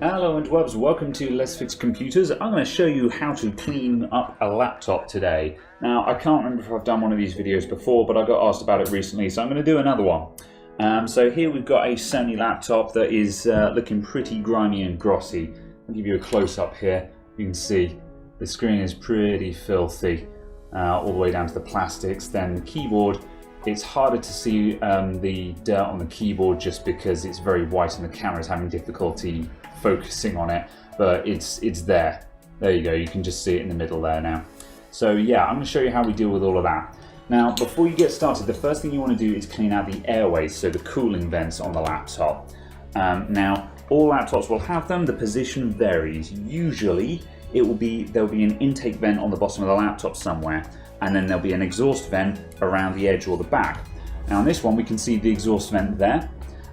Hello interwebs, welcome to Let's Fix Computers. I'm going to show you how to clean up a laptop today. Now, I can't remember if I've done one of these videos before, but I got asked about it recently, so I'm going to do another one. So here we've got a Sony laptop that is looking pretty grimy and grossy. I'll give you a close-up here. You can see the screen is pretty filthy, all the way down to the plastics. Then the keyboard, it's harder to see the dirt on the keyboard just because it's very white and the camera is having difficulty focusing on it, but it's there. There you go, you can just see it in the middle there now. So yeah, I'm going to show you how we deal with all of that. Now, before you get started, the first thing you want to do is clean out the airways, so the cooling vents on the laptop. Now, all laptops will have them, the position varies. Usually, there'll be an intake vent on the bottom of the laptop somewhere, and then there'll be an exhaust vent around the edge or the back. Now on this one, we can see the exhaust vent there,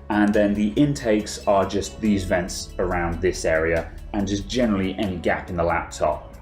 and then the intakes are just these vents around this area, and just generally any gap in the laptop.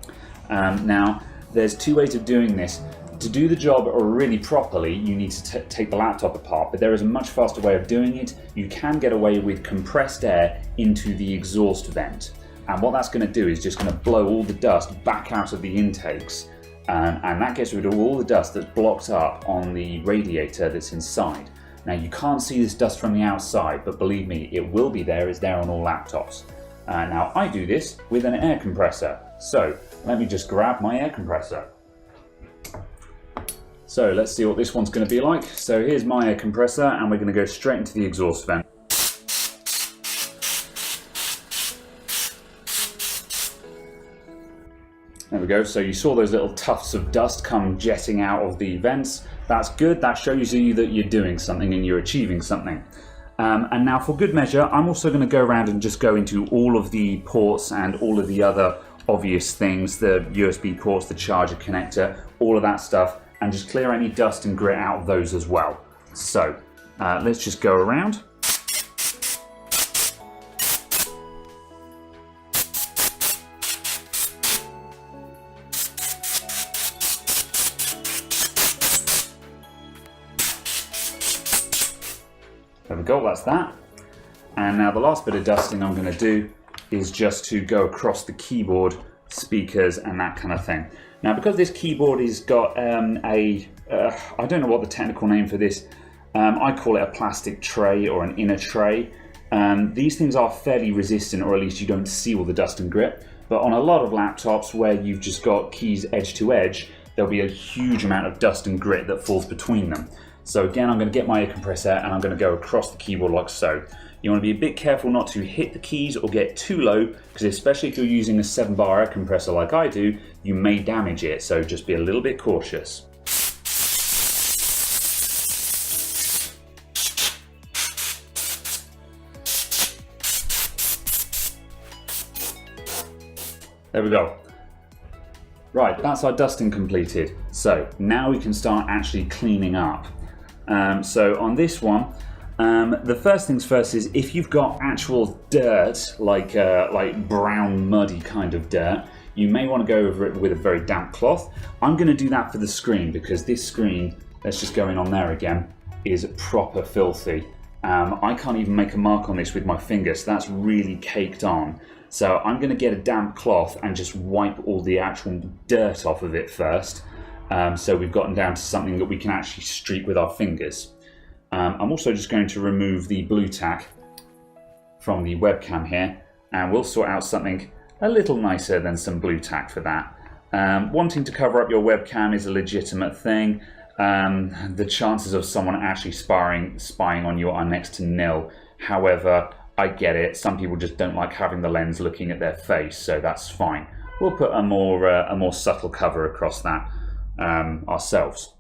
Now, there's two ways of doing this. To do the job really properly, you need to take the laptop apart, but there is a much faster way of doing it. You can get away with compressed air into the exhaust vent. And what that's going to do is just going to blow all the dust back out of the intakes. And that gets rid of all the dust that's blocked up on the radiator that's inside. Now, you can't see this dust from the outside, but believe me, it will be there. It's there on all laptops. Now, I do this with an air compressor. So let me just grab my air compressor. So let's see what this one's going to be like. So here's my air compressor, and we're going to go straight into the exhaust vent. There we go, so you saw those little tufts of dust come jetting out of the vents. That's good, that shows you that you're doing something and you're achieving something. And now for good measure, I'm also going to go around and just go into all of the ports and all of the other obvious things, the USB ports, the charger connector, all of that stuff, and just clear any dust and grit out of those as well. So let's just go around. There we go, that's that. And now the last bit of dusting I'm going to do is just to go across the keyboard, speakers, and that kind of thing. Now, because this keyboard has got I don't know what the technical name for this, I call it a plastic tray or an inner tray. These things are fairly resistant, or at least you don't see all the dust and grit. But on a lot of laptops where you've just got keys edge to edge, there'll be a huge amount of dust and grit that falls between them. So again, I'm going to get my air compressor and I'm going to go across the keyboard like so. You want to be a bit careful not to hit the keys or get too low, because especially if you're using a 7-bar air compressor like I do, you may damage it, so just be a little bit cautious. There we go. Right, that's our dusting completed. So now we can start actually cleaning up. So on this one, the first things first is if you've got actual dirt, like brown muddy kind of dirt, you may want to go over it with a very damp cloth. I'm going to do that for the screen, because this screen, let's just go in on there again, is proper filthy. I can't even make a mark on this with my finger, so that's really caked on. So I'm going to get a damp cloth and just wipe all the actual dirt off of it first. So we've gotten down to something that we can actually streak with our fingers. I'm also just going to remove the blue tack from the webcam here, and we'll sort out something a little nicer than some blue tack for that. Wanting to cover up your webcam is a legitimate thing. The chances of someone actually spying on you are next to nil. However, I get it. Some people just don't like having the lens looking at their face, so that's fine. We'll put a more subtle cover across that ourselves.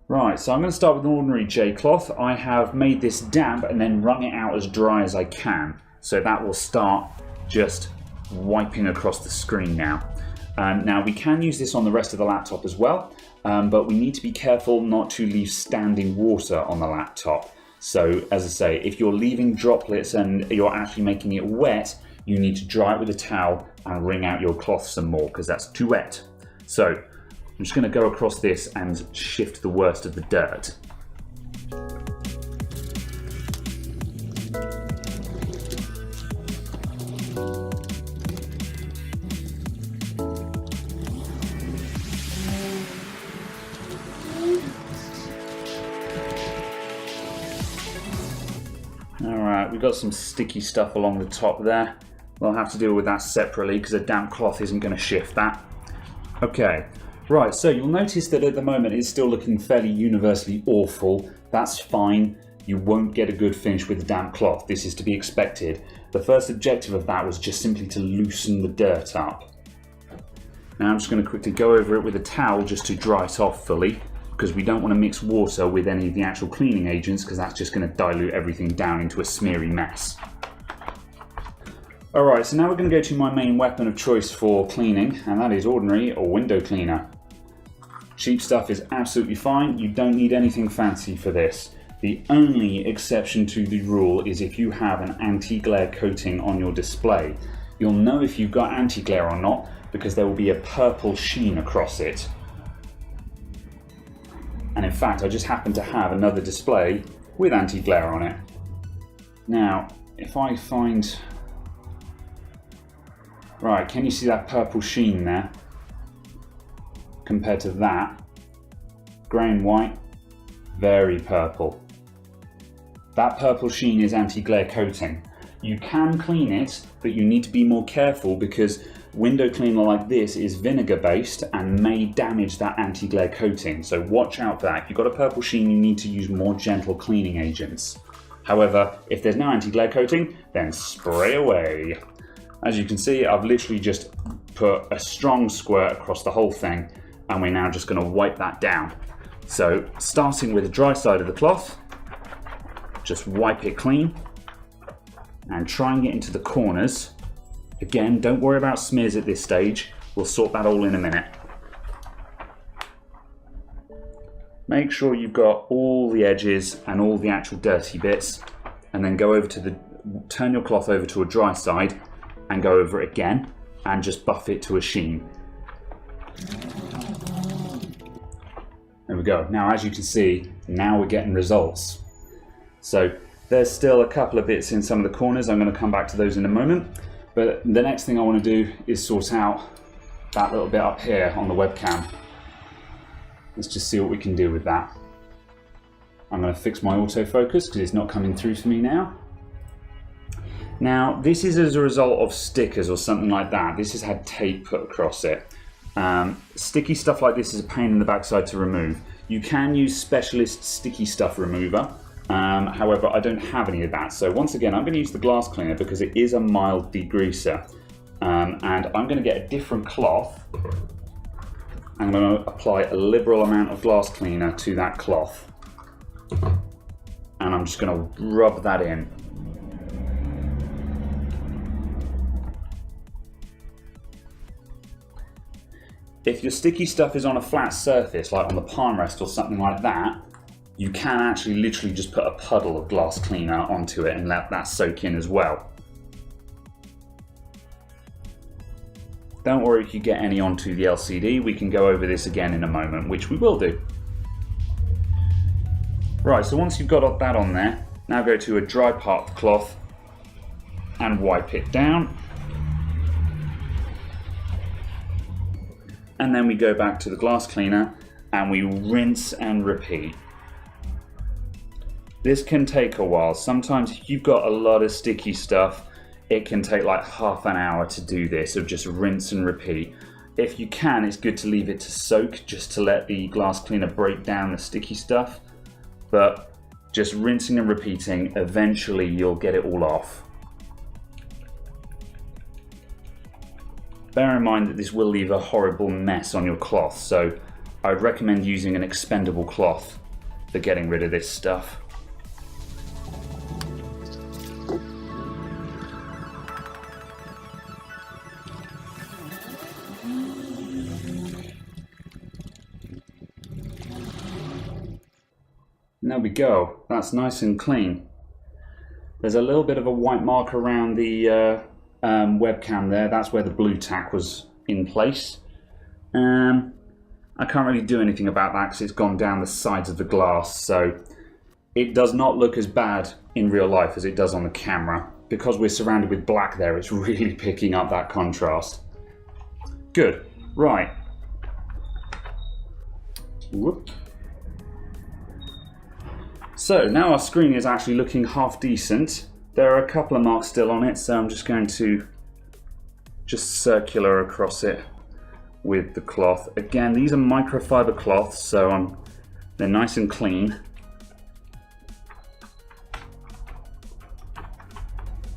Right, so I'm going to start with an ordinary J-cloth. I have made this damp and then wrung it out as dry as I can. So that will start just wiping across the screen now. Now we can use this on the rest of the laptop as well, but we need to be careful not to leave standing water on the laptop. So as I say, if you're leaving droplets and you're actually making it wet, you need to dry it with a towel and wring out your cloth some more, because that's too wet. So I'm just going to go across this and shift the worst of the dirt. we've got some sticky stuff along the top there. We'll have to deal with that separately because a damp cloth isn't going to shift that. Okay, right, so you'll notice that at the moment it's still looking fairly universally awful. That's fine. You won't get a good finish with a damp cloth. This is to be expected. The first objective of that was just simply to loosen the dirt up. Now I'm just going to quickly go over it with a towel just to dry it off fully, because we don't want to mix water with any of the actual cleaning agents, because that's just going to dilute everything down into a smeary mess. Alright, so now we're going to go to my main weapon of choice for cleaning, and that is ordinary or window cleaner. Cheap stuff is absolutely fine. You don't need anything fancy for this. The only exception to the rule is if you have an anti-glare coating on your display. You'll know if you've got anti-glare or not because there will be a purple sheen across it. And in fact, I just happen to have another display with anti-glare on it. Now, if I find... Right, can you see that purple sheen there? Compared to that, grain white, very purple. That purple sheen is anti-glare coating. You can clean it, but you need to be more careful because window cleaner like this is vinegar based and may damage that anti-glare coating. So watch out for that. If you've got a purple sheen, you need to use more gentle cleaning agents. However, if there's no anti-glare coating, then spray away. As you can see, I've literally just put a strong squirt across the whole thing, and we're now just going to wipe that down. So starting with the dry side of the cloth, just wipe it clean and try and get into the corners. Again, don't worry about smears at this stage. We'll sort that all in a minute. Make sure you've got all the edges and all the actual dirty bits, and then go over to the, turn your cloth over to a dry side and go over it again and just buff it to a sheen. There we go. Now, as you can see, now we're getting results. So there's still a couple of bits in some of the corners. I'm going to come back to those in a moment. But the next thing I want to do is sort out that little bit up here on the webcam. Let's just see what we can do with that. I'm going to fix my autofocus because it's not coming through for me now. Now, this is as a result of stickers or something like that. This has had tape put across it. Sticky stuff like this is a pain in the backside to remove. You can use specialist sticky stuff remover. However, I don't have any of that. So once again, I'm going to use the glass cleaner because it is a mild degreaser. And I'm going to get a different cloth. I'm going to apply a liberal amount of glass cleaner to that cloth. And I'm just going to rub that in. If your sticky stuff is on a flat surface, like on the palm rest or something like that, you can actually literally just put a puddle of glass cleaner onto it and let that soak in as well. Don't worry if you get any onto the LCD, we can go over this again in a moment, which we will do. Right, so once you've got that on there, now go to a dry part of the cloth and wipe it down. And then we go back to the glass cleaner and we rinse and repeat. This can take a while. Sometimes if you've got a lot of sticky stuff, it can take like half an hour to do this, of just rinse and repeat. If you can, it's good to leave it to soak just to let the glass cleaner break down the sticky stuff. But just rinsing and repeating, eventually you'll get it all off. Bear in mind that this will leave a horrible mess on your cloth, so I'd recommend using an expendable cloth for getting rid of this stuff. And there we go, that's nice and clean. There's a little bit of a white mark around the webcam there. That's where the blue tack was in place. I can't really do anything about that because it's gone down the sides of the glass, so it does not look as bad in real life as it does on the camera. Because we're surrounded with black there, it's really picking up that contrast. Good, right. Whoop. So now our screen is actually looking half decent. There are a couple of marks still on it, so I'm just going to circular across it with the cloth. Again, these are microfiber cloths, so they're nice and clean.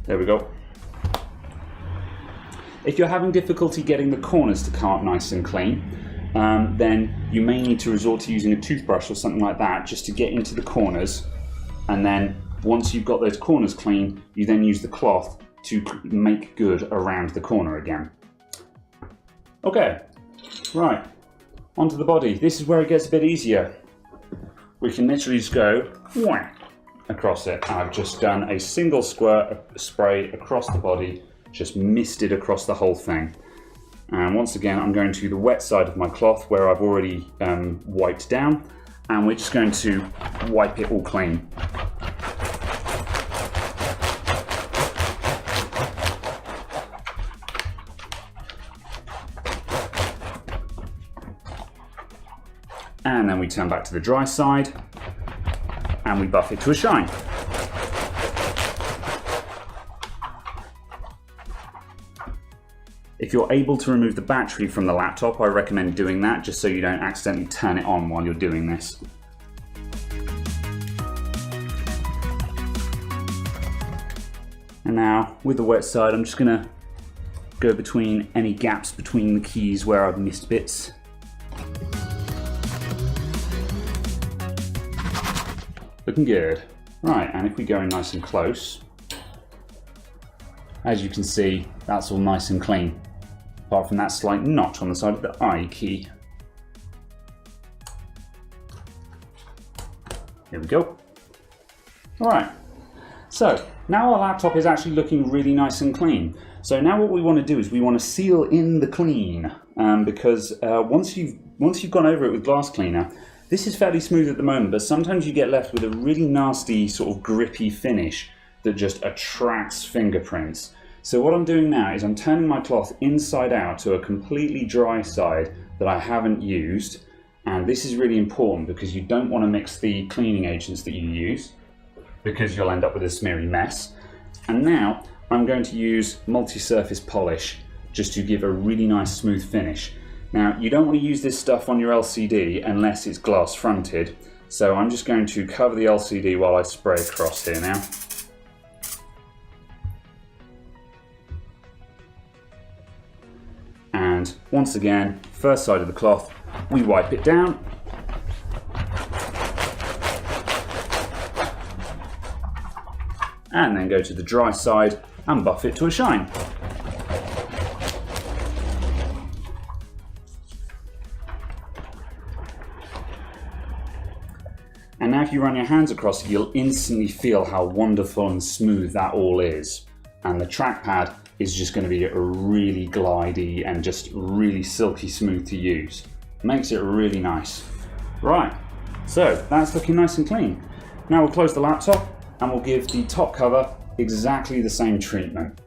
There we go. If you're having difficulty getting the corners to come up nice and clean, then you may need to resort to using a toothbrush or something like that just to get into the corners, and then once you've got those corners clean, you then use the cloth to make good around the corner again. Okay, right, onto the body. This is where it gets a bit easier. We can literally just go whack across it. I've just done a single squirt of spray across the body, just misted across the whole thing. And once again, I'm going to the wet side of my cloth where I've already wiped down, and we're just going to wipe it all clean. And then we turn back to the dry side and we buff it to a shine. If you're able to remove the battery from the laptop, I recommend doing that just so you don't accidentally turn it on while you're doing this. And now with the wet side, I'm just going to go between any gaps between the keys where I've missed bits. Looking good. Right, and if we go in nice and close, as you can see, that's all nice and clean, apart from that slight notch on the side of the I key. Here we go. All right, so now our laptop is actually looking really nice and clean. So now what we want to do is we want to seal in the clean, because once you've gone over it with glass cleaner, this is fairly smooth at the moment, but sometimes you get left with a really nasty sort of grippy finish that just attracts fingerprints. So what I'm doing now is I'm turning my cloth inside out to a completely dry side that I haven't used, and this is really important because you don't want to mix the cleaning agents that you use because you'll end up with a smeary mess. And now I'm going to use multi-surface polish just to give a really nice smooth finish. Now, you don't want to use this stuff on your LCD unless it's glass fronted, so I'm just going to cover the LCD while I spray across here now. And once again, first side of the cloth, we wipe it down. And then go to the dry side and buff it to a shine. And now if you run your hands across it, you'll instantly feel how wonderful and smooth that all is. And the trackpad is just going to be really glidey and just really silky smooth to use. Makes it really nice. Right, so that's looking nice and clean. Now we'll close the laptop and we'll give the top cover exactly the same treatment.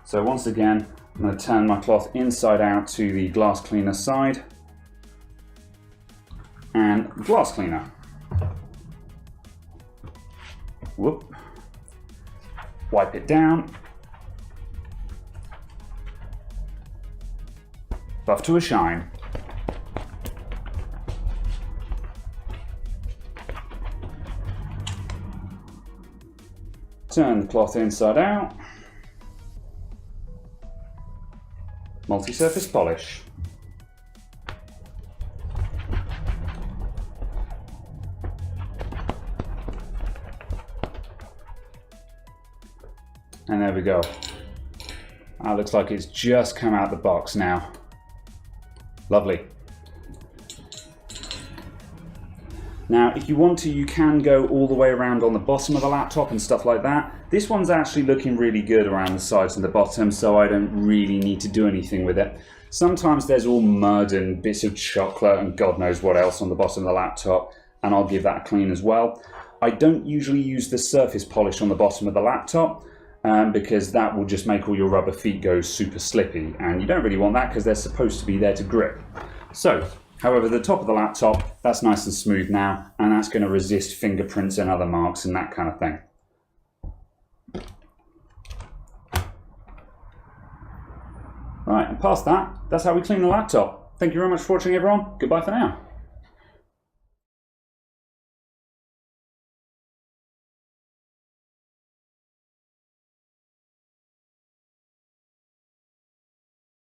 So once again, I'm going to turn my cloth inside out to the glass cleaner side. And glass cleaner. Whoop. Wipe it down. Buff to a shine. Turn the cloth inside out. Multi-surface polish. And there we go. That looks like it's just come out the box now. Lovely. Now, if you want to, you can go all the way around on the bottom of the laptop and stuff like that. This one's actually looking really good around the sides and the bottom, so I don't really need to do anything with it. Sometimes there's all mud and bits of chocolate and God knows what else on the bottom of the laptop, and I'll give that a clean as well. I don't usually use the surface polish on the bottom of the laptop, because that will just make all your rubber feet go super slippy, and you don't really want that because they're supposed to be there to grip. So, however, the top of the laptop, that's nice and smooth now, and that's going to resist fingerprints and other marks and that kind of thing. past that, that's how we clean the laptop. Thank you very much for watching, everyone. Goodbye for now.